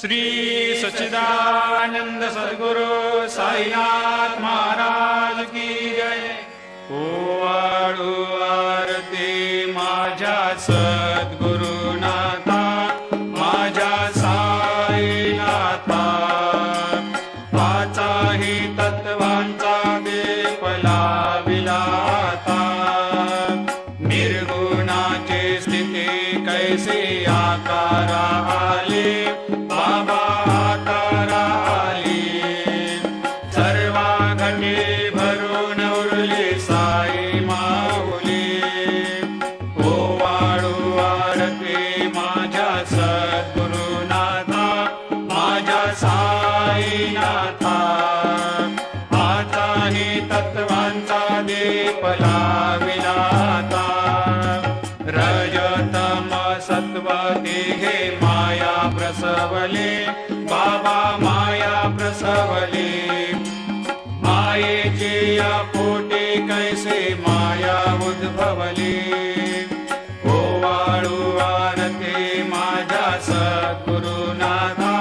श्री सच्चिदानंद सद्गुरु साईनाथ महाराज की जय। ओवाळू आरती माझ्या सद्गुरुनाथा, माझ्या साईनाथा, पाचाही तत्वांचा दीप लाविला आता। निर्गुणाची स्थिती कैसे आकारा आले, बाबा आकारा आली। सर्वा घटे भरून उरली साई माऊली। ओवाळू आरती माझ्या सद्गुरुनाथा, माझ्या साईनाथा, आताही तत्वांचा दीप लाविला आता। रजतम सत्व तिघे माया प्रसवले, बाबा माया प्रसवले। मायेची या पोटी कैसे माया उद्भवली। ओवाळू आरती माझ्या सद्गुरुनाथा,